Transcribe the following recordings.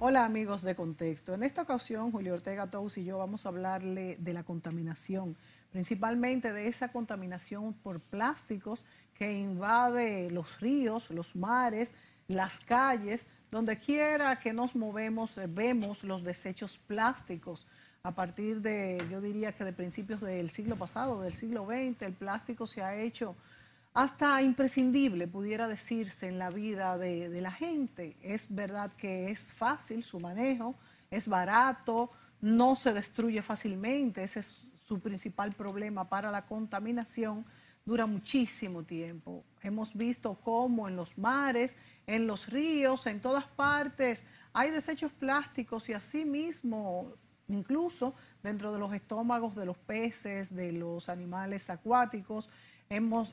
Hola amigos de Contexto. En esta ocasión, Julio Ortega Tous y yo vamos a hablarle de la contaminación, principalmente de esa contaminación por plásticos que invade los ríos, los mares, las calles, donde quiera que nos movemos, vemos los desechos plásticos. A partir de, yo diría que de principios del siglo pasado, del siglo XX, el plástico se ha hecho hasta imprescindible, pudiera decirse, en la vida de la gente. Es verdad que es fácil su manejo, es barato, no se destruye fácilmente, ese es su principal problema para la contaminación, dura muchísimo tiempo. Hemos visto cómo en los mares, en los ríos, en todas partes hay desechos plásticos y asimismo, incluso dentro de los estómagos de los peces, de los animales acuáticos,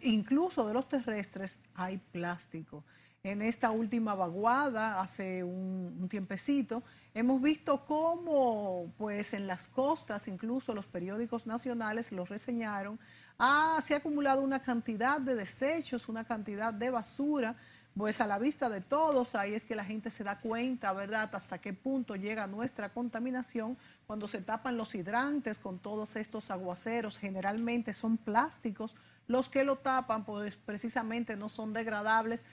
incluso de los terrestres, hay plástico. En esta última vaguada, hace un tiempecito, hemos visto cómo, pues en las costas, incluso los periódicos nacionales lo reseñaron, se ha acumulado una cantidad de desechos, una cantidad de basura, pues a la vista de todos. Ahí es que la gente se da cuenta, ¿verdad?, hasta qué punto llega nuestra contaminación cuando se tapan los hidrantes con todos estos aguaceros. Generalmente son plásticos los que lo tapan, pues precisamente no son degradables.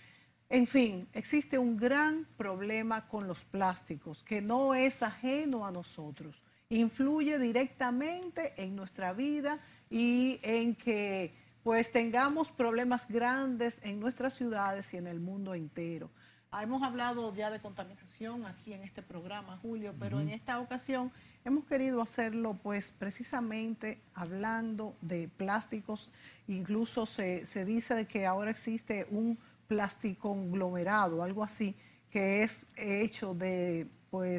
En fin, existe un gran problema con los plásticos que no es ajeno a nosotros. Influye directamente en nuestra vida y en que pues tengamos problemas grandes en nuestras ciudades y en el mundo entero. Hemos hablado ya de contaminación aquí en este programa, Julio, pero en esta ocasión hemos querido hacerlo pues precisamente hablando de plásticos. Incluso se dice de que ahora existe un plástico conglomerado, algo así, que es hecho de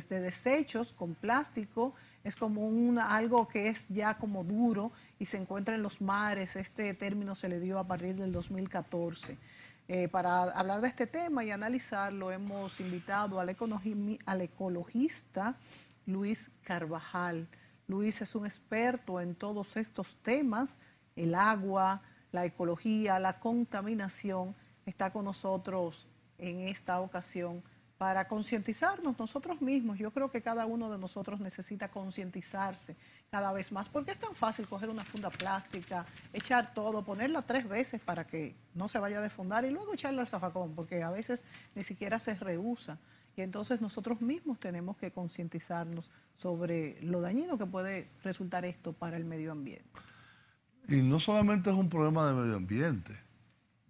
desechos con plástico. Es como algo que es ya como duro y se encuentra en los mares. Este término se le dio a partir del 2014. Para hablar de este tema y analizarlo, hemos invitado al ecologista Luis Carvajal. Luis es un experto en todos estos temas, el agua, la ecología, la contaminación. Está con nosotros en esta ocasión para concientizarnos nosotros mismos. Yo creo que cada uno de nosotros necesita concientizarse cada vez más, porque es tan fácil coger una funda plástica, echar todo, ponerla 3 veces para que no se vaya a defundar y luego echarla al zafacón, porque a veces ni siquiera se rehúsa. Y entonces nosotros mismos tenemos que concientizarnos sobre lo dañino que puede resultar esto para el medio ambiente. Y no solamente es un problema de medio ambiente,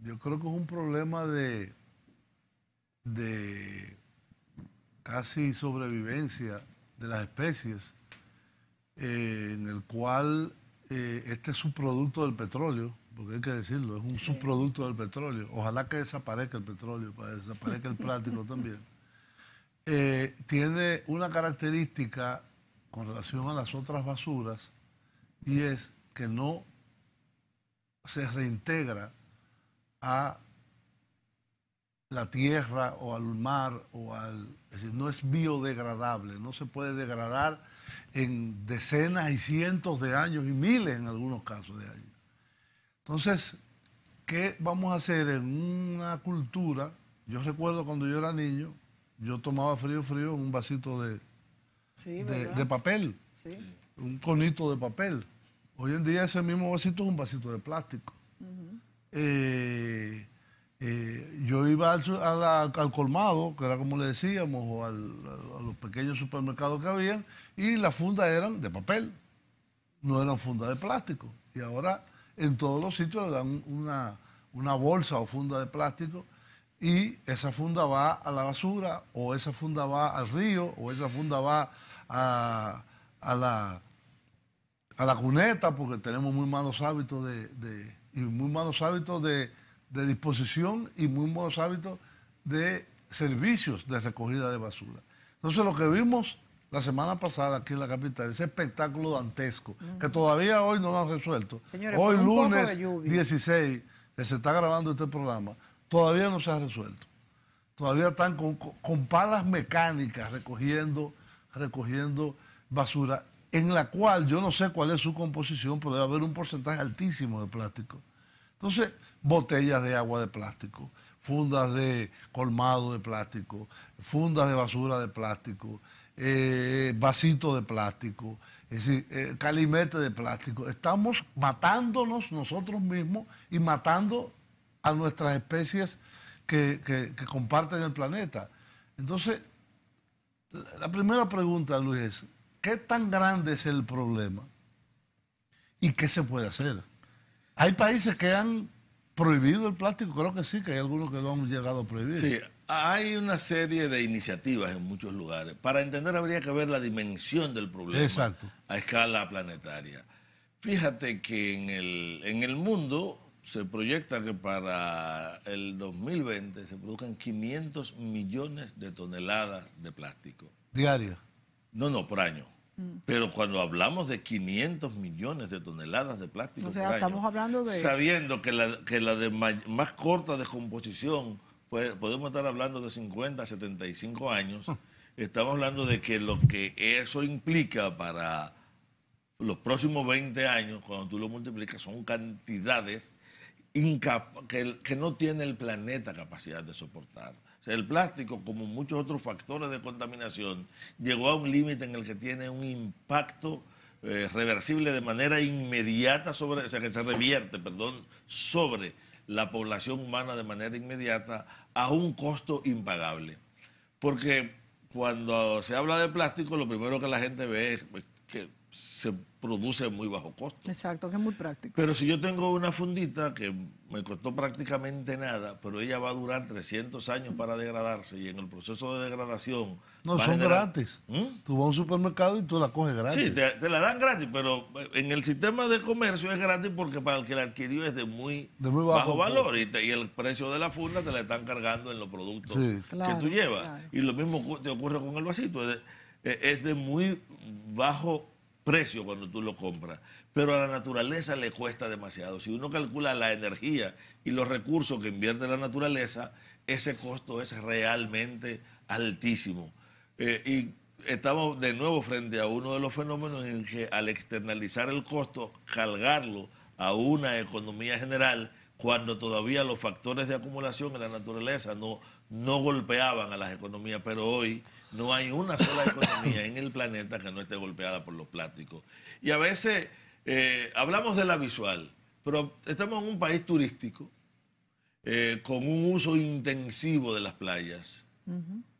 yo creo que es un problema de casi sobrevivencia de las especies, en el cual este subproducto del petróleo, porque hay que decirlo, es un subproducto del petróleo, ojalá que desaparezca el petróleo, para que desaparezca el plástico también, tiene una característica con relación a las otras basuras, y es que no se reintegra a la tierra o al mar es decir, no es biodegradable, no se puede degradar en decenas y cientos de años y miles en algunos casos de años. Entonces, ¿qué vamos a hacer en una cultura? Yo recuerdo cuando yo era niño, yo tomaba frío en un vasito de papel, un conito de papel. Hoy en día ese mismo vasito es un vasito de plástico. Yo iba al colmado, que era como le decíamos, o a los pequeños supermercados que habían, y las fundas eran de papel, no eran fundas de plástico. Y ahora en todos los sitios le dan una bolsa o funda de plástico, y esa funda va a la basura, o esa funda va al río, o esa funda va a la cuneta, porque tenemos muy malos hábitos de disposición y muy malos hábitos de servicios de recogida de basura. Entonces lo que vimos la semana pasada aquí en la capital, ese espectáculo dantesco, que todavía hoy no lo han resuelto. Señores, hoy lunes 16, que se está grabando este programa, todavía no se ha resuelto. Todavía están con palas mecánicas recogiendo basura, en la cual yo no sé cuál es su composición, pero debe haber un porcentaje altísimo de plástico. Entonces, botellas de agua de plástico, fundas de colmado de plástico, fundas de basura de plástico, vasitos de plástico, es decir, calimete de plástico. Estamos matándonos nosotros mismos y matando a nuestras especies que comparten el planeta. Entonces, la primera pregunta, Luis, es, ¿qué tan grande es el problema y qué se puede hacer? Hay países que han prohibido el plástico, creo que sí, que hay algunos que lo han llegado a prohibir. Sí, hay una serie de iniciativas en muchos lugares. Para entender habría que ver la dimensión del problema. Exacto. A escala planetaria. Fíjate que en el mundo se proyecta que para el 2020 se produzcan 500 millones de toneladas de plástico. ¿Diaria? No, por año. Pero cuando hablamos de 500 millones de toneladas de plástico O sea, por año, estamos hablando de... sabiendo que la de más corta descomposición, pues, podemos estar hablando de 50 a 75 años, estamos hablando de que lo que eso implica para los próximos 20 años, cuando tú lo multiplicas, son cantidades que no tiene el planeta capacidad de soportar. O sea, el plástico, como muchos otros factores de contaminación, llegó a un límite en el que tiene un impacto reversible de manera inmediata sobre, o sea, que se revierte, perdón, sobre la población humana de manera inmediata a un costo impagable. Porque cuando se habla de plástico, lo primero que la gente ve es que se produce a muy bajo costo. Exacto, que es muy práctico. Pero si yo tengo una fundita que me costó prácticamente nada, pero ella va a durar 300 años para degradarse y en el proceso de degradación... No, son gratis. Tú vas a un supermercado y tú la coges gratis. Sí, te la dan gratis, pero en el sistema de comercio es gratis porque para el que la adquirió es de muy bajo valor y el precio de la funda te la están cargando en los productos que tú llevas. Claro. Y lo mismo te ocurre con el vasito, es de muy bajo precio cuando tú lo compras, pero a la naturaleza le cuesta demasiado. Si uno calcula la energía y los recursos que invierte la naturaleza, ese costo es realmente altísimo. Y estamos de nuevo frente a uno de los fenómenos en que al externalizar el costo, cargarlo a una economía general, cuando todavía los factores de acumulación en la naturaleza no golpeaban a las economías, pero hoy no hay una sola economía en el planeta que no esté golpeada por los plásticos. Y a veces hablamos de la visual, pero estamos en un país turístico con un uso intensivo de las playas.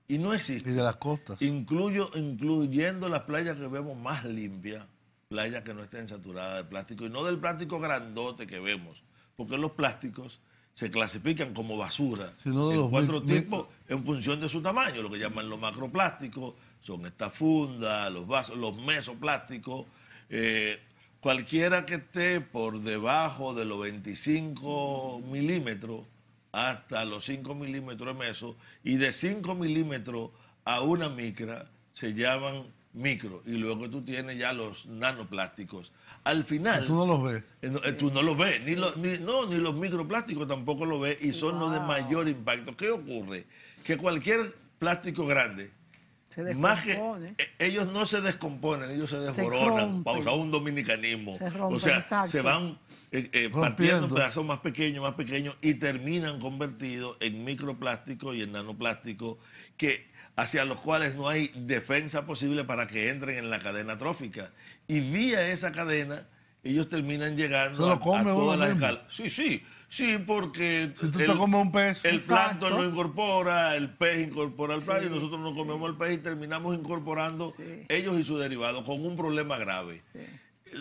Y no existe. Y de las costas. Incluyendo las playas que vemos más limpias, playas que no estén saturadas de plástico, y no del plástico grandote que vemos, porque los plásticos se clasifican como basura en 4 tipos en función de su tamaño. Lo que llaman los macroplásticos son estas fundas, los vasos, los mesoplásticos, cualquiera que esté por debajo de los 25 milímetros hasta los 5 milímetros de meso, y de 5 milímetros a una micra se llaman micro, y luego tú tienes ya los nanoplásticos. Al final... Tú no los ves. Tú no los ves, ni los microplásticos tampoco los ves, y son los de mayor impacto. ¿Qué ocurre? Que cualquier plástico grande, más que ellos no se descomponen, ellos se desmoronan, para usar un dominicanismo. O sea, exacto, se van partiendo en pedazos más pequeños, y terminan convertidos en microplástico y en nanoplástico, hacia los cuales no hay defensa posible para que entren en la cadena trófica. Y vía esa cadena, ellos terminan llegando a todas las escalas. Sí, porque si tú te comes un pez, el plancton lo incorpora, el pez incorpora el plancton, y nosotros no comemos el pez y terminamos incorporando ellos y sus derivados con un problema grave.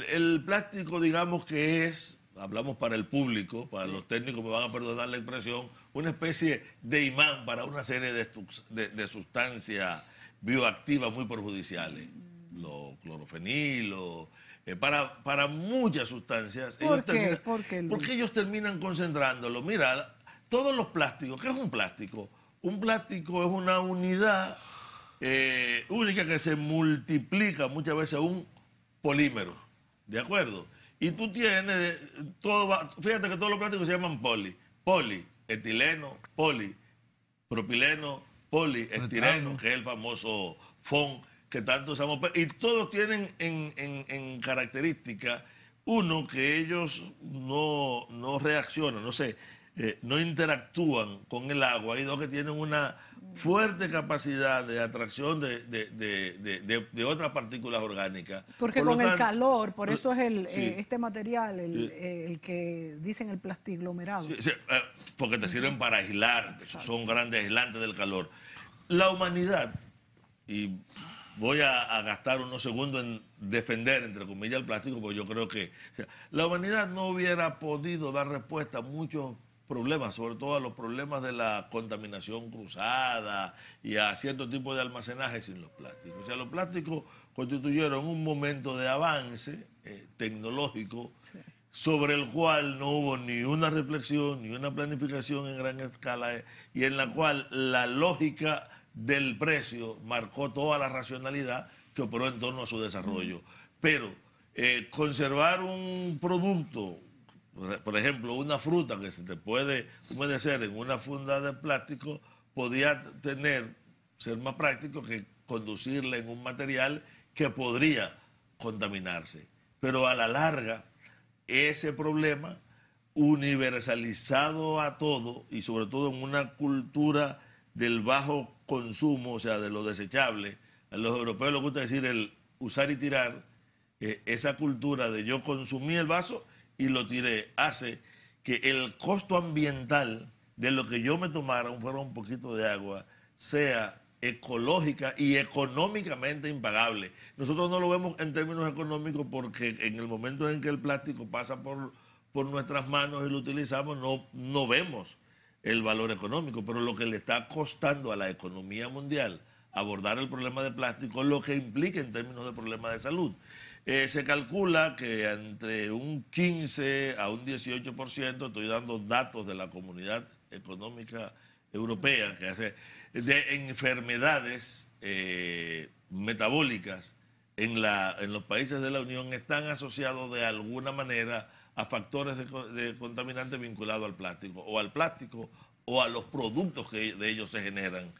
El plástico, digamos que es, hablamos para el público, para los técnicos me van a perdonar la expresión, una especie de imán para una serie de sustancias bioactivas muy perjudiciales. Los clorofenilos, para muchas sustancias. ¿Por qué? Porque ellos terminan concentrándolo. Mira, todos los plásticos, ¿qué es un plástico? Un plástico es una unidad única que se multiplica muchas veces a un polímero, ¿de acuerdo? Y tú tienes, fíjate que todos los plásticos se llaman polietileno, propileno, poliestireno, que es el famoso FON que tanto usamos, y todos tienen en característica, uno, que ellos no reaccionan, no sé, no interactúan con el agua. Hay dos que tienen una fuerte capacidad de atracción de otras partículas orgánicas. Porque con el calor, por eso es este material, el que dicen el plastiglomerado. Sí, porque te sirven para aislar, son grandes aislantes del calor. La humanidad, y voy a gastar unos segundos en defender, entre comillas, el plástico, porque yo creo que la humanidad no hubiera podido dar respuesta a muchos problemas, sobre todo a los problemas de la contaminación cruzada y a cierto tipo de almacenaje sin los plásticos. O sea, los plásticos constituyeron un momento de avance tecnológico sobre el cual no hubo ni una reflexión, ni una planificación en gran escala y en la cual la lógica del precio marcó toda la racionalidad que operó en torno a su desarrollo. Pero conservar un producto, por ejemplo, una fruta que se te puede humedecer en una funda de plástico, podía ser más práctico que conducirla en un material que podría contaminarse. Pero a la larga, ese problema universalizado a todo, y sobre todo en una cultura del bajo consumo, o sea, de lo desechable, a los europeos les gusta decir el usar y tirar, esa cultura de yo consumí el vaso y lo tiré, hace que el costo ambiental de lo que yo me tomara, fuera un poquito de agua, sea ecológica y económicamente impagable. Nosotros no lo vemos en términos económicos porque en el momento en que el plástico pasa por nuestras manos y lo utilizamos, no vemos el valor económico, pero lo que le está costando a la economía mundial abordar el problema de plástico, lo que implica en términos de problemas de salud. Se calcula que entre un 15 a un 18%, estoy dando datos de la Comunidad Económica Europea, que hace de enfermedades metabólicas en los países de la Unión están asociados de alguna manera a factores de contaminantes vinculados al plástico o a los productos que de ellos se generan.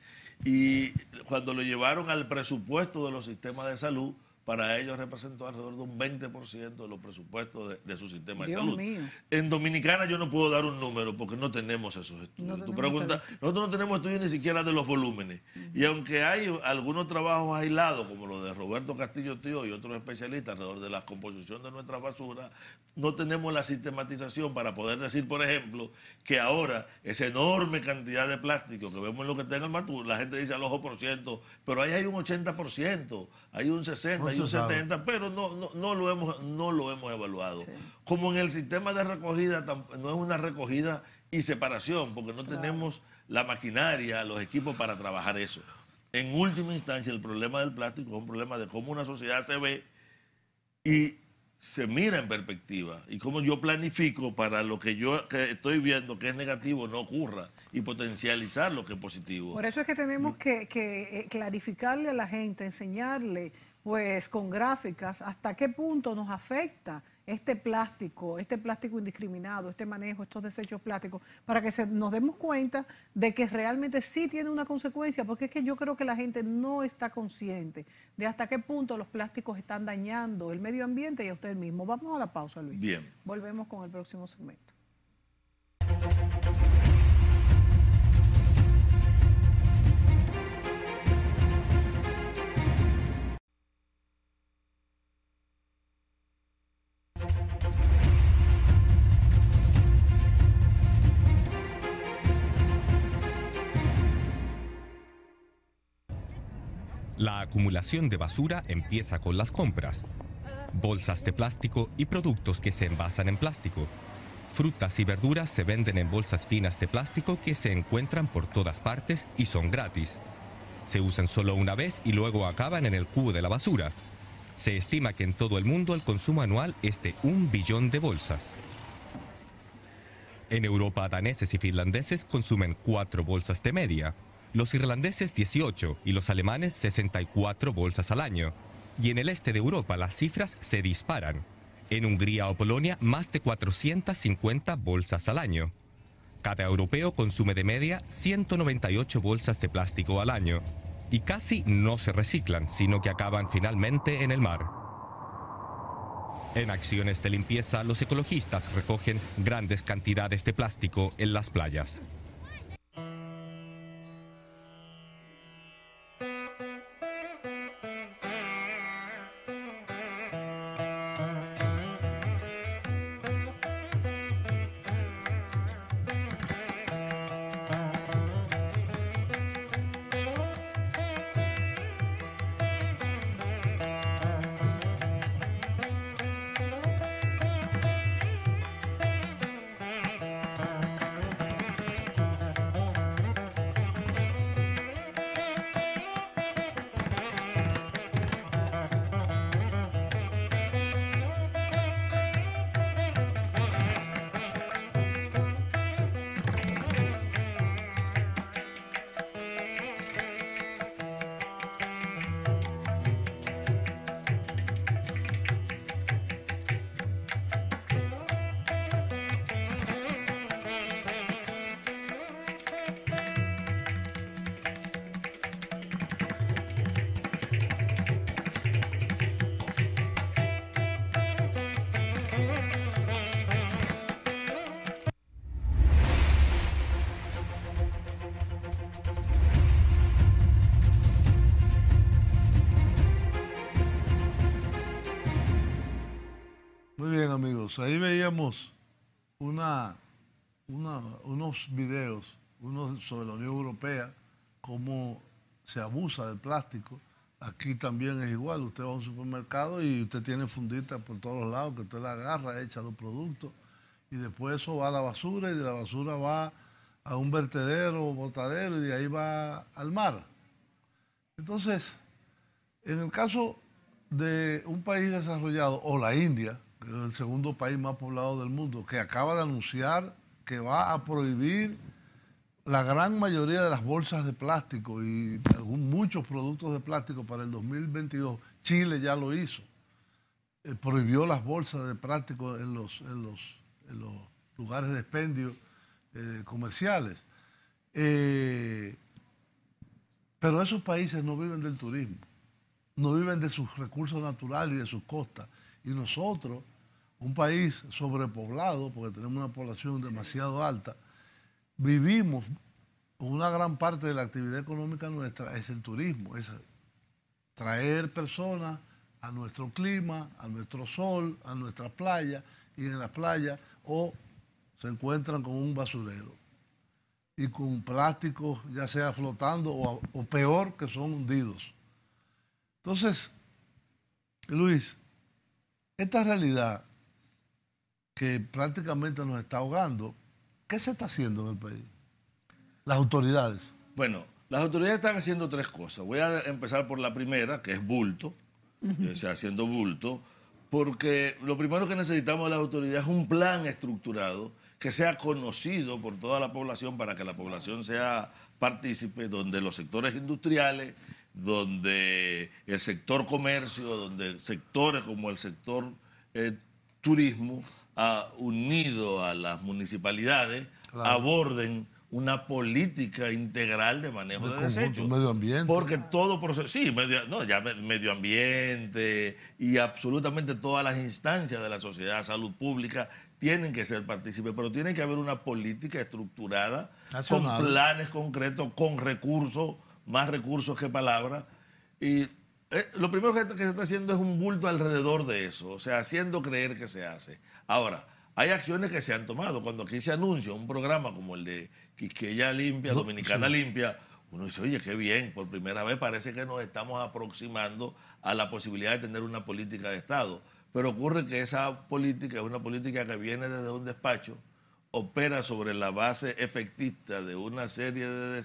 Y cuando lo llevaron al presupuesto de los sistemas de salud, para ellos representó alrededor de un 20% de los presupuestos de su sistema de salud. Mío. En Dominicana yo no puedo dar un número porque no tenemos esos estudios. Tu pregunta, nosotros no tenemos estudios ni siquiera de los volúmenes. Y aunque hay algunos trabajos aislados, como los de Roberto Castillo Tío y otros especialistas alrededor de la composición de nuestra basura, no tenemos la sistematización para poder decir, por ejemplo, que ahora esa enorme cantidad de plástico que vemos en lo que está en el mar, la gente dice al ojo %, pero ahí hay un 80%, hay un 60%, hay un 70%, pero no lo hemos evaluado. Sí. Como en el sistema de recogida, no es una recogida y separación, porque no tenemos la maquinaria, los equipos para trabajar eso. En última instancia, el problema del plástico es un problema de cómo una sociedad se ve y se mira en perspectiva y cómo yo planifico para lo que yo estoy viendo que es negativo no ocurra y potencializar lo que es positivo. Por eso es que tenemos que clarificarle a la gente, enseñarle pues con gráficas hasta qué punto nos afecta este plástico indiscriminado, este manejo, estos desechos plásticos, para que nos demos cuenta de que realmente sí tiene una consecuencia, porque es que yo creo que la gente no está consciente de hasta qué punto los plásticos están dañando el medio ambiente y a usted mismo. Vamos a la pausa, Luis. Bien. Volvemos con el próximo segmento. La acumulación de basura empieza con las compras. Bolsas de plástico y productos que se envasan en plástico. Frutas y verduras se venden en bolsas finas de plástico que se encuentran por todas partes y son gratis. Se usan solo una vez y luego acaban en el cubo de la basura. Se estima que en todo el mundo el consumo anual es de 1 billón de bolsas. En Europa, daneses y finlandeses consumen 4 bolsas de media. Los irlandeses 18 y los alemanes 64 bolsas al año. Y en el este de Europa las cifras se disparan. En Hungría o Polonia más de 450 bolsas al año. Cada europeo consume de media 198 bolsas de plástico al año. Y casi no se reciclan, sino que acaban finalmente en el mar. En acciones de limpieza, los ecologistas recogen grandes cantidades de plástico en las playas. Muy bien, amigos. Ahí veíamos unos videos, uno sobre la Unión Europea, cómo se abusa del plástico. Aquí también es igual. Usted va a un supermercado y usted tiene funditas por todos los lados, que usted la agarra, echa los productos, y después eso va a la basura, y de la basura va a un vertedero o botadero, y de ahí va al mar. Entonces, en el caso de un país desarrollado, o la India, que es el segundo país más poblado del mundo, que acaba de anunciar que va a prohibir la gran mayoría de las bolsas de plástico y muchos productos de plástico para el 2022. Chile ya lo hizo. Prohibió las bolsas de plástico en los lugares de expendio comerciales. Pero esos países no viven del turismo, no viven de sus recursos naturales y de sus costas. Y nosotros, un país sobrepoblado, porque tenemos una población demasiado alta, vivimos, una gran parte de la actividad económica nuestra es el turismo, es traer personas a nuestro clima, a nuestro sol, a nuestras playas, y en las playas o se encuentran con un basurero y con plásticos ya sea flotando o peor, que son hundidos. Entonces, Luis, esta realidad que prácticamente nos está ahogando, ¿qué se está haciendo en el país? Las autoridades. Bueno, las autoridades están haciendo tres cosas. Voy a empezar por la primera, que es bulto, o sea, haciendo bulto, porque lo primero que necesitamos de las autoridades es un plan estructurado que sea conocido por toda la población para que la población sea partícipe, donde los sectores industriales, donde el sector comercio, donde sectores como el sector turismo, unido a las municipalidades, claro, aborden una política integral de manejo de desechos. Medio ambiente. Porque todo proceso, sí, medio ambiente y absolutamente todas las instancias de la sociedad, salud pública, tienen que ser partícipes, pero tiene que haber una política estructurada, nacional, con planes concretos, con recursos, más recursos que palabras. Y lo primero que se está haciendo es un bulto alrededor de eso, o sea, haciendo creer que se hace. Ahora, hay acciones que se han tomado. Cuando aquí se anuncia un programa como el de Quisqueya Limpia, Dominicana Limpia, uno dice, oye, qué bien, por primera vez parece que nos estamos aproximando a la posibilidad de tener una política de Estado. Pero ocurre que esa política es una política que viene desde un despacho, opera sobre la base efectista de una serie de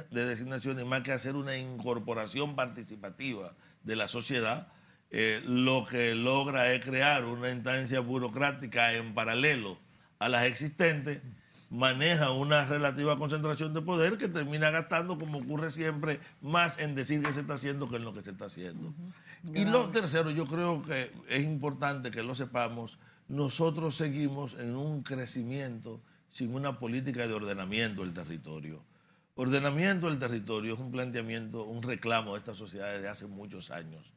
designaciones, más que hacer una incorporación participativa de la sociedad. Lo que logra es crear una instancia burocrática en paralelo a las existentes, maneja una relativa concentración de poder que termina gastando, como ocurre siempre, más en decir que se está haciendo que en lo que se está haciendo. Y lo tercero, yo creo que es importante que lo sepamos, nosotros seguimos en un crecimiento sin una política de ordenamiento del territorio. Ordenamiento del territorio es un planteamiento, un reclamo de esta sociedad desde hace muchos años.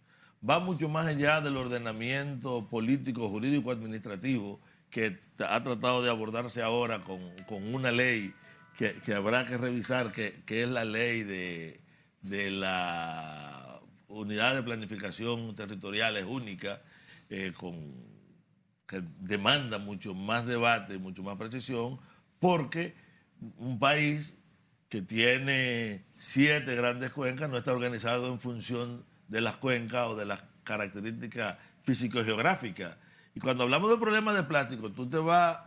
va mucho más allá del ordenamiento político, jurídico, administrativo que ha tratado de abordarse ahora con una ley que habrá que revisar, que es la ley de la unidad de planificación territoriales única, que demanda mucho más debate y mucho más precisión, porque un país que tiene 7 grandes cuencas no está organizado en función de las cuencas o de las características físico-geográficas. Y cuando hablamos de problemas de plástico, tú te vas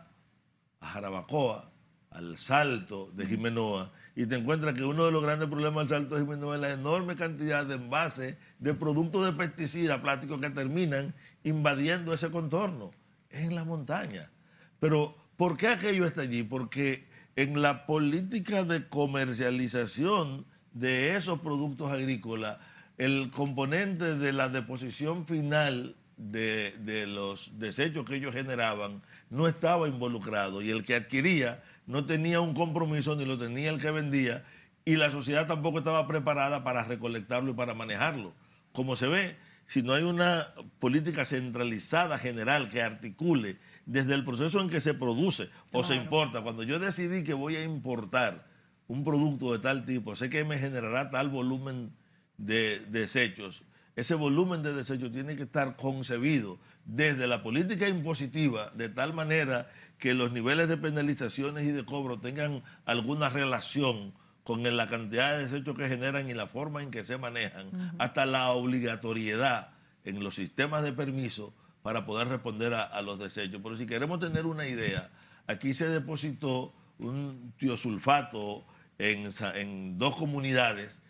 a Jarabacoa, al Salto de Jimenoa, y te encuentras que uno de los grandes problemas del Salto de Jimenoa es la enorme cantidad de envases de productos de pesticidas plásticos que terminan invadiendo ese contorno. Es en la montaña. Pero, ¿por qué aquello está allí? Porque en la política de comercialización de esos productos agrícolas, el componente de la deposición final de los desechos que ellos generaban no estaba involucrado, y el que adquiría no tenía un compromiso, ni lo tenía el que vendía, y la sociedad tampoco estaba preparada para recolectarlo y para manejarlo. Como se ve, si no hay una política centralizada general que articule desde el proceso en que se produce o se importa. Cuando yo decidí que voy a importar un producto de tal tipo, sé que me generará tal volumen de desechos. Ese volumen de desechos tiene que estar concebido desde la política impositiva, de tal manera que los niveles de penalizaciones y de cobro tengan alguna relación con la cantidad de desechos que generan y la forma en que se manejan, hasta la obligatoriedad en los sistemas de permiso para poder responder a los desechos. Pero si queremos tener una idea, aquí se depositó un tiosulfato en 2 comunidades,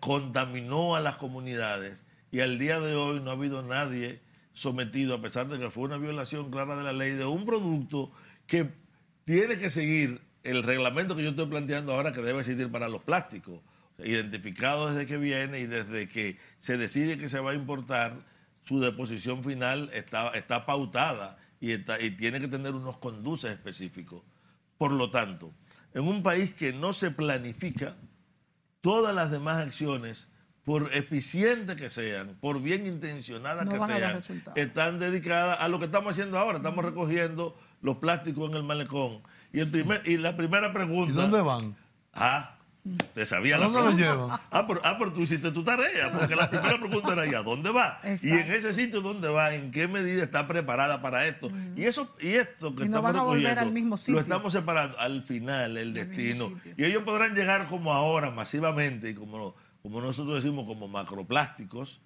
contaminó a las comunidades, y al día de hoy no ha habido nadie sometido, a pesar de que fue una violación clara de la ley, de un producto que tiene que seguir el reglamento que yo estoy planteando ahora, que debe existir para los plásticos, identificado desde que viene y desde que se decide que se va a importar, su deposición final está pautada y tiene que tener unos conduces específicos. Por lo tanto, en un país que no se planifica, todas las demás acciones, por eficientes que sean, por bien intencionadas que sean, están dedicadas a lo que estamos haciendo ahora. Estamos recogiendo los plásticos en el malecón. Y la primera pregunta... ¿Y dónde van? Te sabía la pregunta. ¿Dónde lo llevan? Pero tú hiciste tu tarea, porque la primera pregunta era ¿a dónde va? Exacto. Y en ese sitio ¿dónde va? ¿En qué medida está preparada para esto? Y esto que estamos recogiendo, al mismo sitio. Lo estamos separando al final, el destino. Y ellos podrán llegar como ahora, masivamente, y como nosotros decimos, como macroplásticos,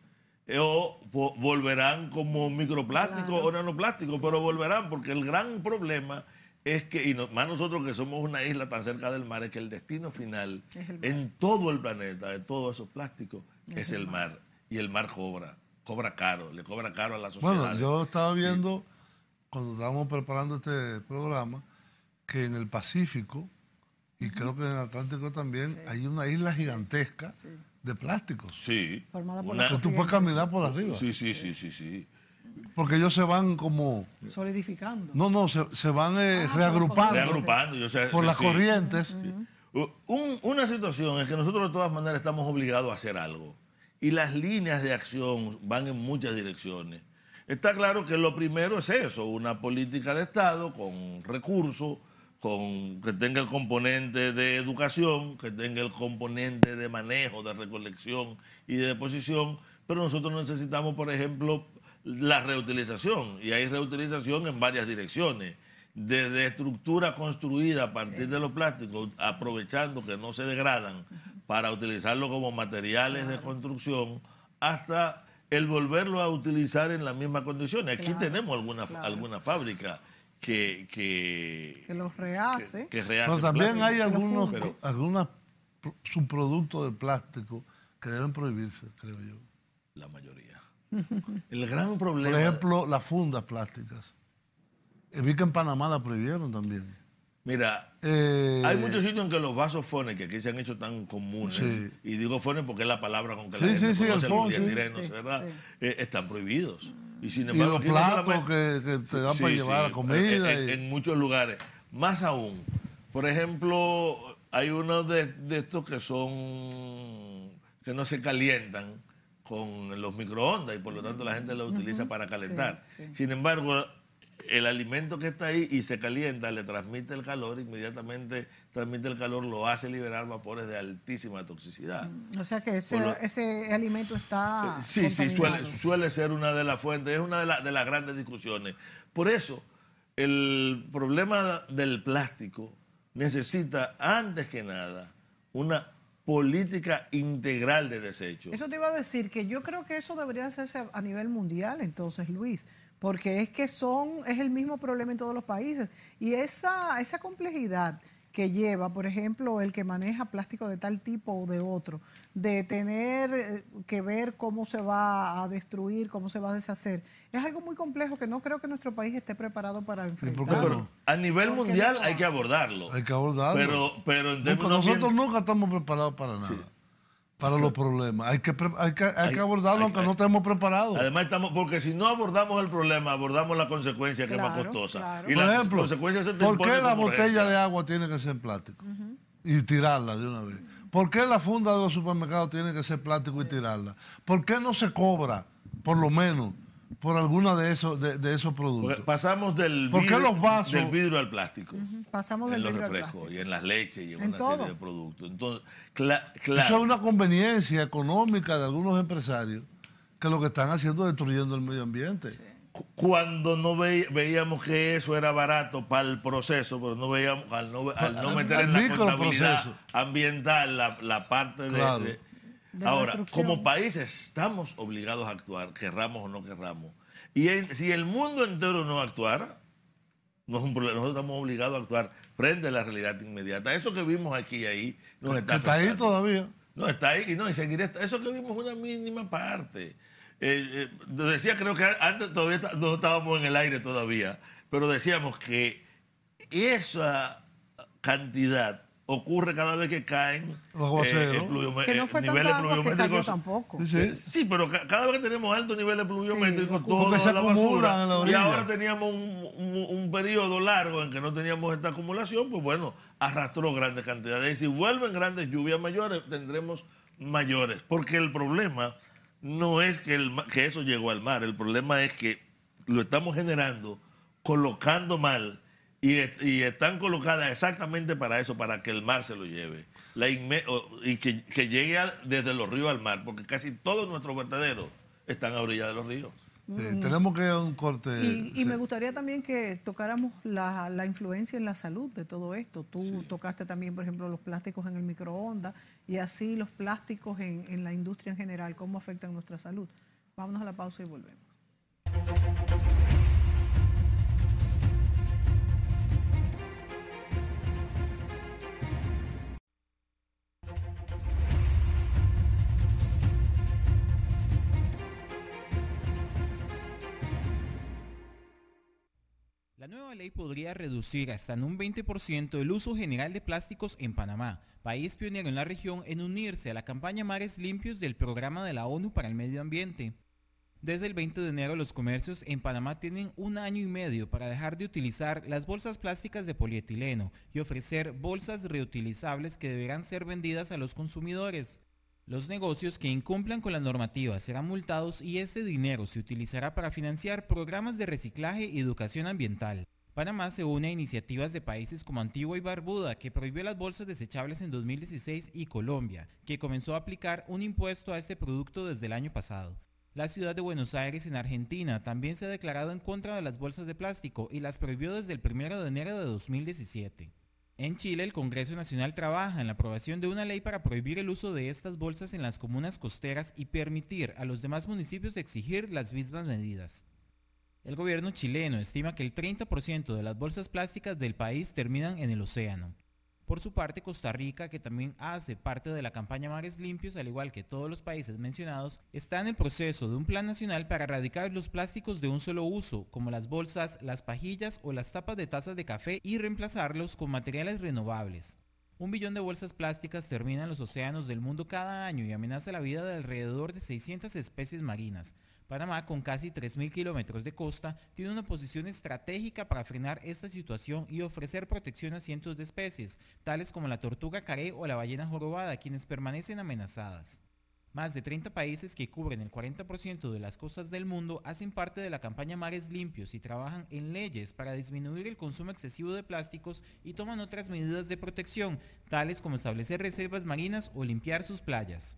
o volverán como microplásticos o nanoplásticos, pero volverán, porque el gran problema es que, y más nosotros que somos una isla tan cerca del mar, es que el destino final en todo el planeta, de todos esos plásticos, es el mar. Y el mar cobra caro, le cobra caro a la sociedad. Bueno, yo estaba viendo, cuando estábamos preparando este programa, que en el Pacífico, y creo que en el Atlántico también, hay una isla gigantesca de plásticos. Sí. Que tú puedes caminar por arriba. Sí. Porque ellos se van como... solidificando. No, se van reagrupando. Por las corrientes. Una situación es que nosotros de todas maneras estamos obligados a hacer algo. Y las líneas de acción van en muchas direcciones. Está claro que lo primero es eso, una política de Estado con recursos, que tenga el componente de educación, que tenga el componente de manejo, de recolección y de deposición, pero nosotros necesitamos, por ejemplo, la reutilización, y hay reutilización en varias direcciones, desde estructura construida a partir de los plásticos, aprovechando que no se degradan para utilizarlo como materiales de construcción, hasta el volverlo a utilizar en las mismas condiciones. Aquí tenemos alguna fábrica que los rehace. Pero también hay algunos subproductos del plástico que deben prohibirse, creo yo. La mayoría. El gran problema... Por ejemplo, las fundas plásticas. Vi que en Panamá la prohibieron también. Mira, hay muchos sitios en que los vasos Fones, que aquí se han hecho tan comunes, y digo Fones porque es la palabra con que la gente conoce los diatirenos, ¿verdad? Están prohibidos. Y sin embargo, los platos que te dan para llevar la comida. En muchos lugares. Más aún, por ejemplo, hay unos de estos que no se calientan, con los microondas y por lo tanto la gente lo utiliza para calentar. Sin embargo, el alimento que está ahí y se calienta, le transmite el calor, inmediatamente transmite el calor, lo hace liberar vapores de altísima toxicidad. O sea que ese alimento está sí, suele ser una de las fuentes, es una de las grandes discusiones. Por eso, el problema del plástico necesita, antes que nada, una política integral de desechos. Eso te iba a decir, que yo creo que eso debería hacerse a nivel mundial, entonces, Luis, porque es que es el mismo problema en todos los países. Y esa complejidad que lleva, por ejemplo, el que maneja plástico de tal tipo o de otro, de tener que ver cómo se va a destruir, cómo se va a deshacer, es algo muy complejo que no creo que nuestro país esté preparado para enfrentar. Pero a nivel mundial hay que abordarlo. Hay que abordarlo. Pero en nosotros nunca estamos preparados para nada. Sí. Para los problemas. Hay que abordarlo aunque no estemos preparados. Además, porque si no abordamos el problema, abordamos la consecuencia que es más costosa. Claro. Y por ejemplo, ¿por qué la botella de agua tiene que ser plástico? Y tirarla de una vez. ¿Por qué la funda de los supermercados tiene que ser plástico y tirarla? ¿Por qué no se cobra, por lo menos, por alguna de esos productos? Porque pasamos del vidrio al plástico. Pasamos del vidrio al plástico. En los refrescos y en las leches y en una serie de productos. Entonces, claro. Eso es una conveniencia económica de algunos empresarios que lo que están haciendo es destruyendo el medio ambiente. Sí. Cuando no veíamos que eso era barato para el proceso, pero no veíamos, al no meter en la contabilidad ambiental la parte de ahora, como país estamos obligados a actuar, querramos o no querramos. Y si el mundo entero no actuara, no es un problema, nosotros estamos obligados a actuar frente a la realidad inmediata. Eso que vimos aquí y ahí nos está afectando. Está ahí todavía. No, está ahí y seguirá. Eso que vimos es una mínima parte. Decía, creo que antes todavía no estábamos en el aire todavía, pero decíamos que esa cantidad ocurre cada vez que caen que no fue niveles pluviométricos tampoco. Sí, pero cada vez que tenemos altos niveles pluviométricos, toda la basura, y ahora teníamos un periodo largo en que no teníamos esta acumulación, pues bueno, arrastró grandes cantidades. Y si vuelven grandes lluvias mayores, tendremos mayores, porque el problema no es que eso llegó al mar, el problema es que lo estamos generando, colocando mal, y están colocadas exactamente para eso, para que el mar se lo lleve. Y que llegue desde los ríos al mar, porque casi todos nuestros vertederos están a orilla de los ríos. Tenemos que ir a un corte. Y me gustaría también que tocáramos la influencia en la salud de todo esto. Tú tocaste también, por ejemplo, los plásticos en el microondas y así los plásticos en la industria en general, cómo afectan nuestra salud. Vámonos a la pausa y volvemos. La nueva ley podría reducir hasta en un 20% el uso general de plásticos en Panamá, país pionero en la región en unirse a la campaña Mares Limpios del Programa de la ONU para el Medio Ambiente. Desde el 20 de enero los comercios en Panamá tienen 1 año y medio para dejar de utilizar las bolsas plásticas de polietileno y ofrecer bolsas reutilizables que deberán ser vendidas a los consumidores. Los negocios que incumplan con la normativa serán multados y ese dinero se utilizará para financiar programas de reciclaje y educación ambiental. Panamá se une a iniciativas de países como Antigua y Barbuda, que prohibió las bolsas desechables en 2016, y Colombia, que comenzó a aplicar un impuesto a este producto desde el año pasado. La ciudad de Buenos Aires, en Argentina, también se ha declarado en contra de las bolsas de plástico y las prohibió desde el 1 de enero de 2017. En Chile, el Congreso Nacional trabaja en la aprobación de una ley para prohibir el uso de estas bolsas en las comunas costeras y permitir a los demás municipios exigir las mismas medidas. El gobierno chileno estima que el 30% de las bolsas plásticas del país terminan en el océano. Por su parte, Costa Rica, que también hace parte de la campaña Mares Limpios, al igual que todos los países mencionados, está en el proceso de un plan nacional para erradicar los plásticos de un solo uso, como las bolsas, las pajillas o las tapas de tazas de café, y reemplazarlos con materiales renovables. 1 billón de bolsas plásticas terminan en los océanos del mundo cada año y amenaza la vida de alrededor de 600 especies marinas. Panamá, con casi 3.000 kilómetros de costa, tiene una posición estratégica para frenar esta situación y ofrecer protección a cientos de especies, tales como la tortuga carey o la ballena jorobada, quienes permanecen amenazadas. Más de 30 países que cubren el 40% de las costas del mundo hacen parte de la campaña Mares Limpios y trabajan en leyes para disminuir el consumo excesivo de plásticos y toman otras medidas de protección, tales como establecer reservas marinas o limpiar sus playas.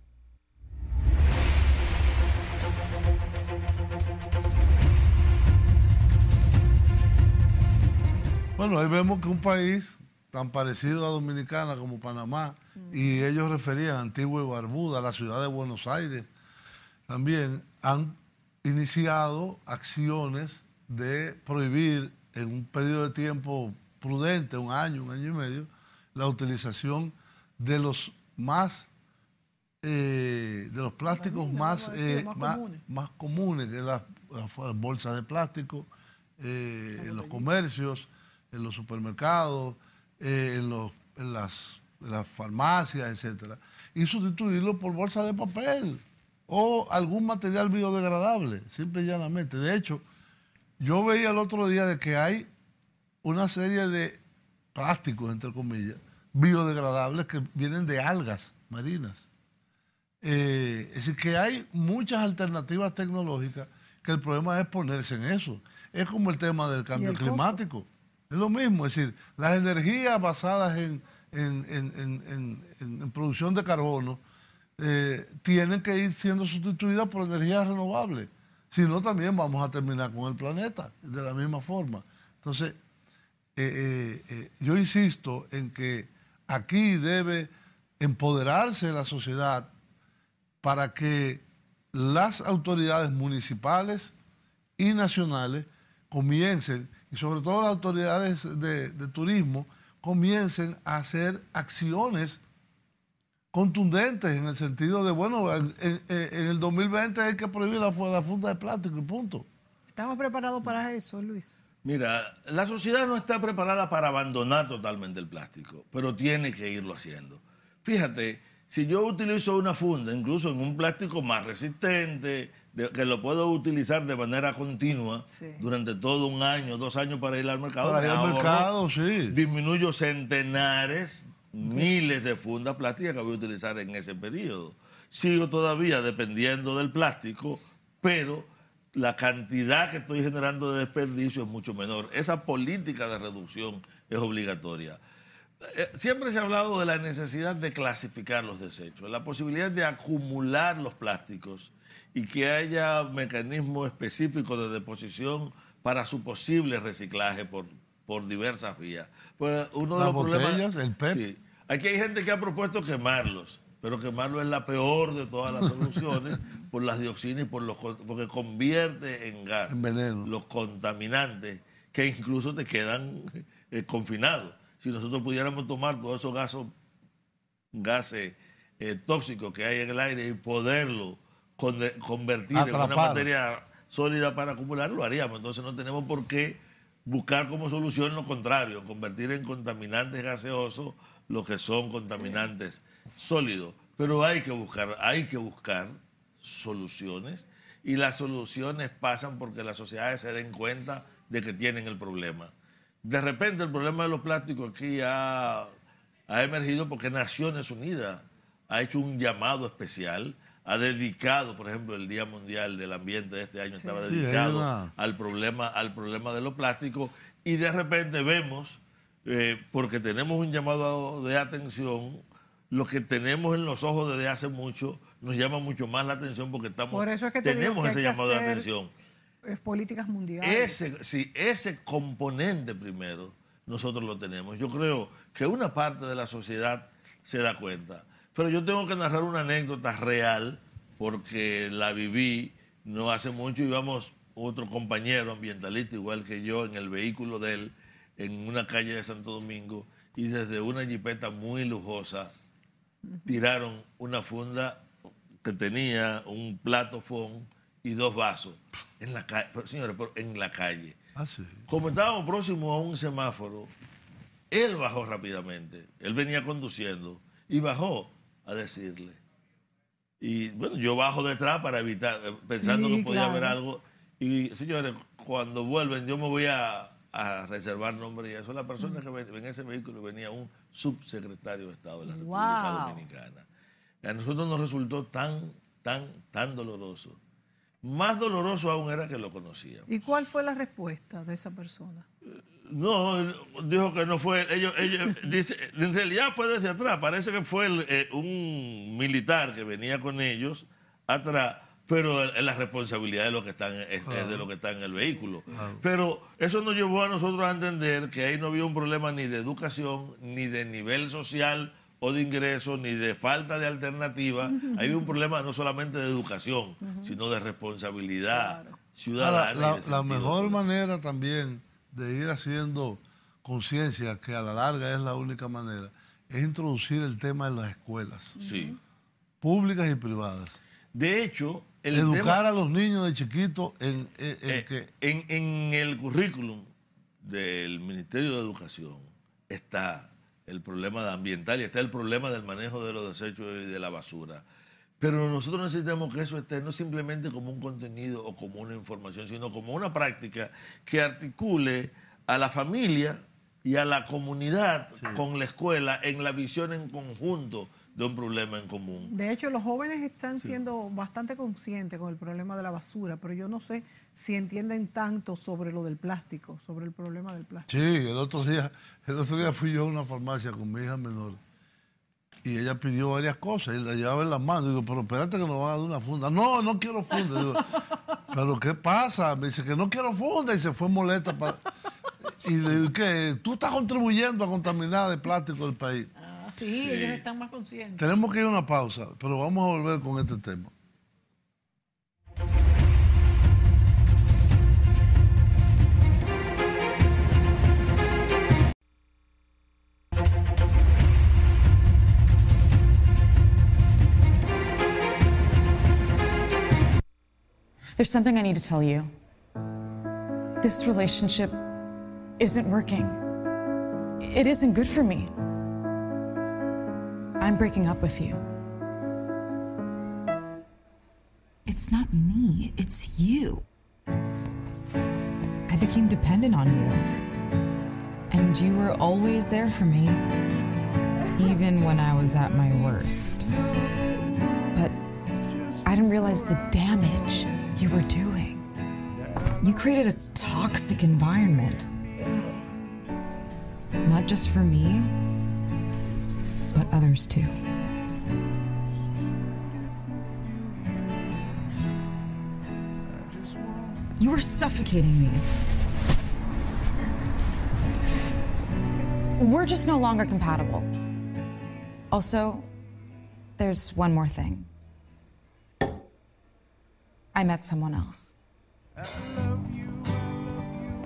Bueno, ahí vemos que un país tan parecido a Dominicana como Panamá, y ellos referían a Antigua y Barbuda, la ciudad de Buenos Aires, también han iniciado acciones de prohibir en un periodo de tiempo prudente, un año y medio, la utilización de los plásticos más comunes, que las bolsas de plástico, en los comercios, en los supermercados, en las farmacias, etcétera, y sustituirlo por bolsas de papel o algún material biodegradable, simple y llanamente. De hecho, yo veía el otro día de que hay una serie de plásticos, entre comillas, biodegradables que vienen de algas marinas. Es decir, que hay muchas alternativas tecnológicas, que el problema es ponerse en eso. Es como el tema del cambio climático. Es lo mismo, es decir, las energías basadas en producción de carbono tienen que ir siendo sustituidas por energías renovables. Si no, también vamos a terminar con el planeta de la misma forma. Entonces, yo insisto en que aquí debe empoderarse la sociedad para que las autoridades municipales y nacionales comiencen, y sobre todo las autoridades de turismo, comiencen a hacer acciones contundentes en el sentido de, bueno, en el 2020 hay que prohibir la funda de plástico y punto. ¿Estamos preparados para eso, Luis? Mira, la sociedad no está preparada para abandonar totalmente el plástico, pero tiene que irlo haciendo. Fíjate, si yo utilizo una funda, incluso en un plástico más resistente, que lo puedo utilizar de manera continua durante todo un año, 2 años para ir al mercado. Para ir al mercado, sí. Disminuyo centenares, miles de fundas plásticas que voy a utilizar en ese periodo. Sigo todavía dependiendo del plástico, pero la cantidad que estoy generando de desperdicio es mucho menor. Esa política de reducción es obligatoria. Siempre se ha hablado de la necesidad de clasificar los desechos, la posibilidad de acumular los plásticos y que haya mecanismos específicos de deposición para su posible reciclaje por diversas vías. Pues uno de los botellas, el PET. Sí, aquí hay gente que ha propuesto quemarlos, pero quemarlo es la peor de todas las soluciones por las dioxinas y porque convierte en gas, en veneno, los contaminantes que incluso te quedan confinados. Si nosotros pudiéramos tomar todos esos gases tóxicos que hay en el aire y poderlo convertir en una materia sólida para acumular, lo haríamos. Entonces no tenemos por qué buscar como solución lo contrario, convertir en contaminantes gaseosos lo que son contaminantes sólidos. Pero hay que buscar soluciones, y las soluciones pasan porque las sociedades se den cuenta de que tienen el problema. De repente el problema de los plásticos aquí ha emergido porque Naciones Unidas ha hecho un llamado especial, ha dedicado, por ejemplo, el Día Mundial del Ambiente de este año estaba dedicado al problema de los plásticos, y de repente vemos, porque tenemos un llamado de atención, lo que tenemos en los ojos desde hace mucho nos llama mucho más la atención porque tenemos ese llamado de atención. Políticas mundiales. Ese componente primero nosotros lo tenemos. Yo creo que una parte de la sociedad se da cuenta. Pero yo tengo que narrar una anécdota real porque la viví no hace mucho. Íbamos otro compañero ambientalista igual que yo en el vehículo de él en una calle de Santo Domingo, y desde una jipeta muy lujosa tiraron una funda que tenía un plato fond y 2 vasos en la calle, señores, en la calle. Sí. Como estábamos próximos a un semáforo, él bajó rápidamente. Él venía conduciendo y bajó a decirle. Y bueno, yo bajo detrás para evitar, pensando que podía haber algo. Y señores, cuando vuelven, yo me voy a reservar nombre y eso. La persona que en ese vehículo venía un subsecretario de Estado de la República Dominicana. A nosotros nos resultó tan tan doloroso. Más doloroso aún era que lo conocíamos. ¿Y cuál fue la respuesta de esa persona? No, dijo que no fue. Ellos dice, en realidad fue desde atrás. Parece que fue un militar que venía con ellos atrás, pero la responsabilidad de lo que están es de lo que está en el vehículo. Pero eso nos llevó a nosotros a entender que ahí no había un problema ni de educación, ni de nivel social o de ingresos, ni de falta de alternativa. Ahí había un problema no solamente de educación, sino de responsabilidad ciudadana. La mejor manera también de ir haciendo conciencia, que a la larga es la única manera, es introducir el tema en las escuelas, públicas y privadas. De hecho, educar a los niños de chiquitos en el currículum del Ministerio de Educación está el problema ambiental y está el problema del manejo de los desechos y de la basura. Pero nosotros necesitamos que eso esté no simplemente como un contenido o como una información, sino como una práctica que articule a la familia y a la comunidad con la escuela en la visión en conjunto de un problema en común. De hecho, los jóvenes están siendo bastante conscientes con el problema de la basura, pero yo no sé si entienden tanto sobre lo del plástico, sobre el problema del plástico. Sí, el otro día fui yo a una farmacia con mi hija menor y ella pidió varias cosas y la llevaba en las manos. Digo, pero espérate que nos van a dar una funda. No, no quiero funda. Digo, pero ¿qué pasa? Me dice que no quiero funda y se fue molesta. Y le digo que tú estás contribuyendo a contaminar de plástico el país. Sí, ellos están más conscientes. Tenemos que ir a una pausa, pero vamos a volver con este tema. There's something I need to tell you. This relationship isn't working. It isn't good for me. I'm breaking up with you. It's not me, it's you. I became dependent on you. And you were always there for me, even when I was at my worst. But I didn't realize the damage you were doing. You created a toxic environment. Not just for me, but others too. You were suffocating me. We're just no longer compatible. Also, there's one more thing. I met someone else.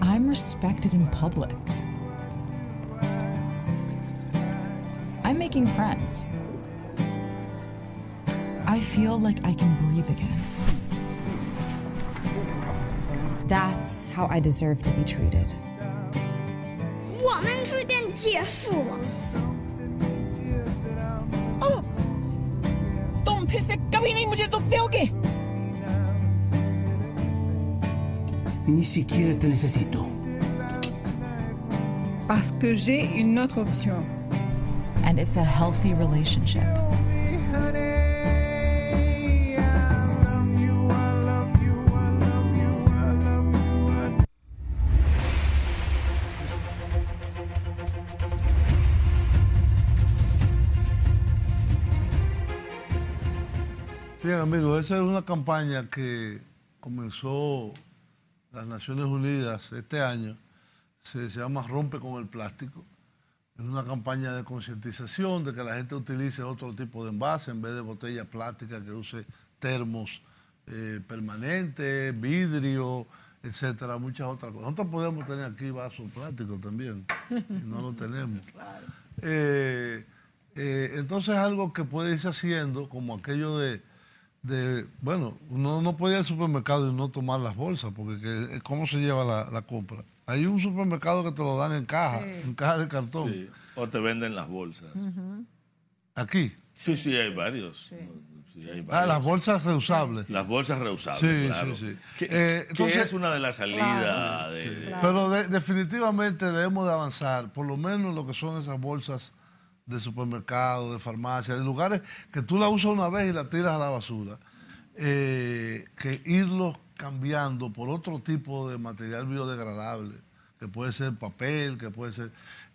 I'm respected in public. I'm making friends. I feel like I can breathe again. That's how I deserve to be treated. 我们书店结束了。 तुम फिर से कभी नहीं मुझे दुख दोगे। Ni siquiera te necesito. Parce que j'ai une autre option. And it's a healthy relationship. Bien, amigos, esa es una campaña que comenzó las Naciones Unidas este año. Se llama Rompe con el Plástico. Es una campaña de concientización de que la gente utilice otro tipo de envase en vez de botella plástica, que use termos permanentes, vidrio, etcétera, muchas otras cosas. Nosotros podemos tener aquí vasos plásticos también, y no lo tenemos. Claro. Entonces algo que puede irse haciendo, como aquello bueno, uno no puede ir al supermercado y no tomar las bolsas, porque ¿cómo se lleva la compra? Hay un supermercado que te lo dan en caja, en caja de cartón. Sí. O te venden las bolsas. ¿Aquí? Sí, sí, hay varios. Sí. Sí, hay varios. Las bolsas reusables. Las bolsas reusables, sí, claro. Sí, sí. Entonces, es una de las salidas. Claro, claro. Pero definitivamente debemos de avanzar, por lo menos lo que son esas bolsas de supermercado, de farmacia, de lugares que tú la usas una vez y la tiras a la basura. que irlos cambiando por otro tipo de material biodegradable, que puede ser papel, que puede ser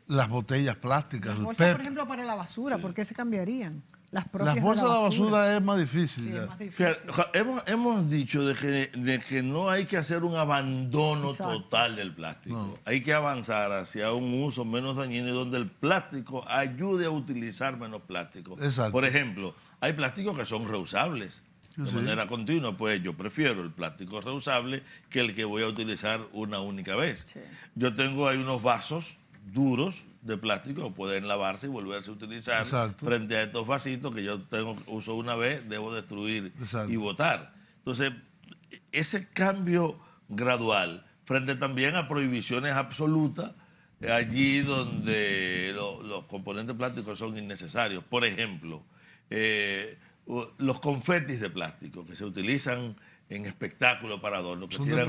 las botellas plásticas. Las bolsas, por ejemplo, para la basura, ¿por qué se cambiarían? Las bolsas de la basura es más difícil. Sí, es más difícil. Fíjate, hemos dicho de que no hay que hacer un abandono total del plástico. No. Hay que avanzar hacia un uso menos dañino y donde el plástico ayude a utilizar menos plástico. Exacto. Por ejemplo, hay plásticos que son reusables de manera continua, pues yo prefiero el plástico reusable que el que voy a utilizar una única vez. Sí. Hay unos vasos duros de plástico que pueden lavarse y volverse a utilizar. Frente a estos vasitos que yo uso una vez, debo destruir y botar. Entonces, ese cambio gradual, frente también a prohibiciones absolutas, allí donde los componentes plásticos son innecesarios. Por ejemplo, los confetis de plástico que se utilizan en espectáculos para adornos, que tiran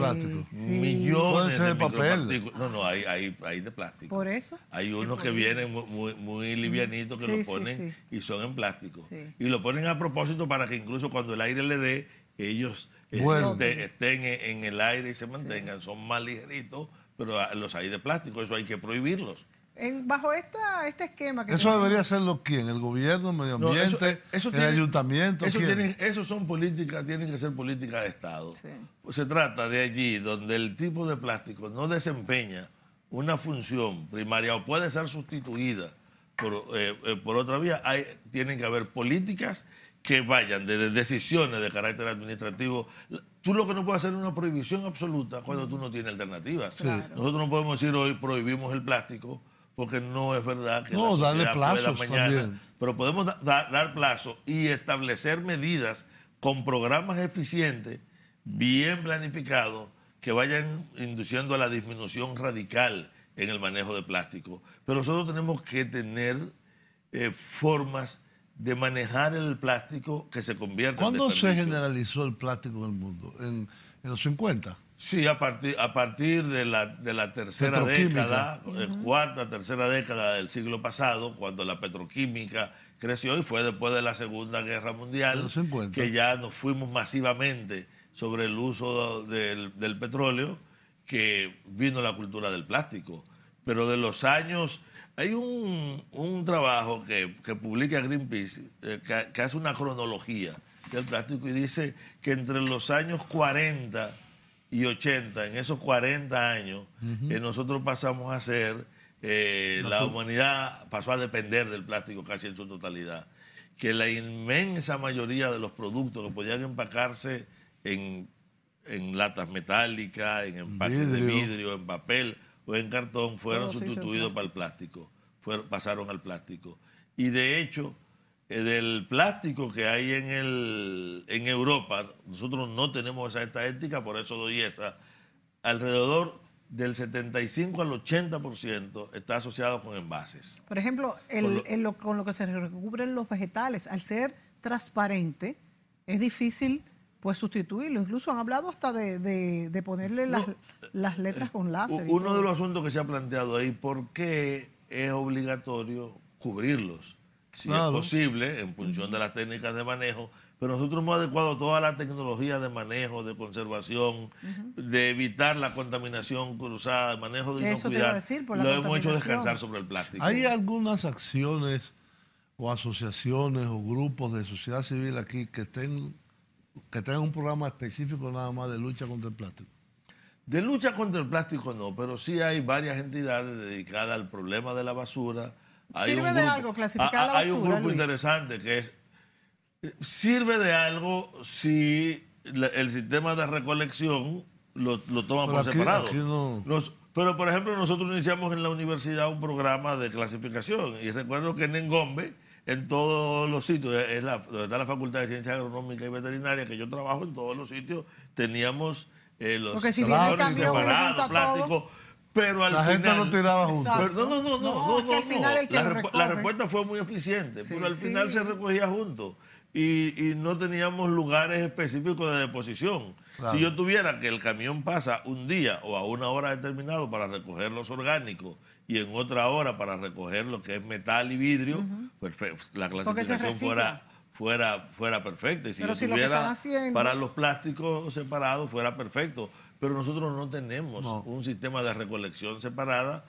millones de micropartículas. No, hay de plástico. ¿Por eso? Hay unos que vienen muy livianitos que lo ponen y son en plástico. Y lo ponen a propósito para que incluso cuando el aire le dé, ellos estén en el aire y se mantengan. Son más ligeritos, pero los hay de plástico, eso hay que prohibirlos. Bajo este esquema que eso debería hacerlo ¿quién? ¿El gobierno, el medio ambiente, el ayuntamiento? Eso son políticas, tienen que ser políticas de Estado. Sí. Se trata de allí donde el tipo de plástico no desempeña una función primaria o puede ser sustituida por otra vía. Tienen que haber políticas que vayan desde decisiones de carácter administrativo. Tú lo que no puedes hacer es una prohibición absoluta cuando tú no tienes alternativas. Claro. Nosotros no podemos decir hoy prohibimos el plástico, porque no es verdad que la sociedad pueda mañana, también. Pero podemos dar plazo y establecer medidas con programas eficientes, bien planificados, que vayan induciendo a la disminución radical en el manejo de plástico. Pero nosotros tenemos que tener formas de manejar el plástico que se convierta en desperdicio. ¿Cuándo se generalizó el plástico en el mundo? ¿En los 50? Sí, a partir de la tercera década, cuarta, tercera década del siglo pasado, cuando la petroquímica creció, y fue después de la Segunda Guerra Mundial, que ya nos fuimos masivamente sobre el uso del petróleo, que vino la cultura del plástico. Pero de los años, hay un trabajo que publica Greenpeace, que hace una cronología del plástico y dice que entre los años 40 y 80, en esos 40 años, nosotros pasamos a ser, la humanidad pasó a depender del plástico casi en su totalidad. Que la inmensa mayoría de los productos que podían empacarse en latas metálicas, en empaques de vidrio, en papel o en cartón, fueron sustituidos para el plástico, pasaron al plástico. Y de hecho, del plástico que hay en Europa, nosotros no tenemos esa estadística, por eso doy esa. Alrededor del 75 al 80% está asociado con envases. Por ejemplo, con lo que se recubren los vegetales, al ser transparente, es difícil pues sustituirlo. Incluso han hablado hasta de ponerle las letras con láser. Uno de los asuntos que se ha planteado ahí, ¿por qué es obligatorio cubrirlos? Si es posible, en función de las técnicas de manejo, pero nosotros hemos adecuado toda la tecnología de manejo, de conservación, de evitar la contaminación cruzada, de manejo de inocuidad. Lo hemos hecho descansar sobre el plástico. ¿Hay algunas acciones o asociaciones o grupos de sociedad civil aquí que tengan un programa específico nada más de lucha contra el plástico? De lucha contra el plástico no, pero sí hay varias entidades dedicadas al problema de la basura. ¿Sirve de algo clasificar la basura, hay un grupo Luis? Interesante que es, sirve de algo si el sistema de recolección lo toma por separado. Pero, por ejemplo, nosotros iniciamos en la universidad un programa de clasificación y recuerdo que en Engombe, en todos los sitios, donde está la Facultad de Ciencias Agronómicas y Veterinarias, que yo trabajo en todos los sitios, teníamos los salarios separados, plásticos. Pero la gente no tiraba juntos. No. La respuesta fue muy eficiente, pero al final se recogía juntos y no teníamos lugares específicos de deposición. Claro. Si yo tuviera que el camión pasa un día o a una hora determinada para recoger los orgánicos y en otra hora para recoger lo que es metal y vidrio, pues la clasificación fuera perfecta. Y si pero lo si tuviera haciendo... para los plásticos separados, fuera perfecto. Pero nosotros no tenemos un sistema de recolección separada,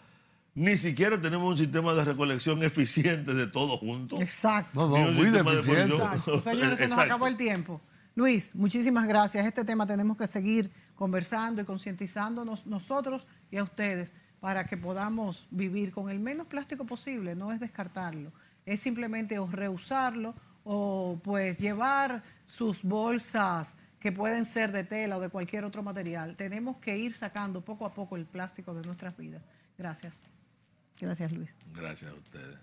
ni siquiera tenemos un sistema de recolección eficiente de todo junto. Exacto. Muy deficiente. Exacto. Señores, se nos acabó el tiempo. Luis, muchísimas gracias. Este tema tenemos que seguir conversando y concientizándonos nosotros y a ustedes para que podamos vivir con el menos plástico posible. No es descartarlo, es simplemente o reusarlo o pues llevar sus bolsas que pueden ser de tela o de cualquier otro material. Tenemos que ir sacando poco a poco el plástico de nuestras vidas. Gracias. Gracias, Luis. Gracias a ustedes.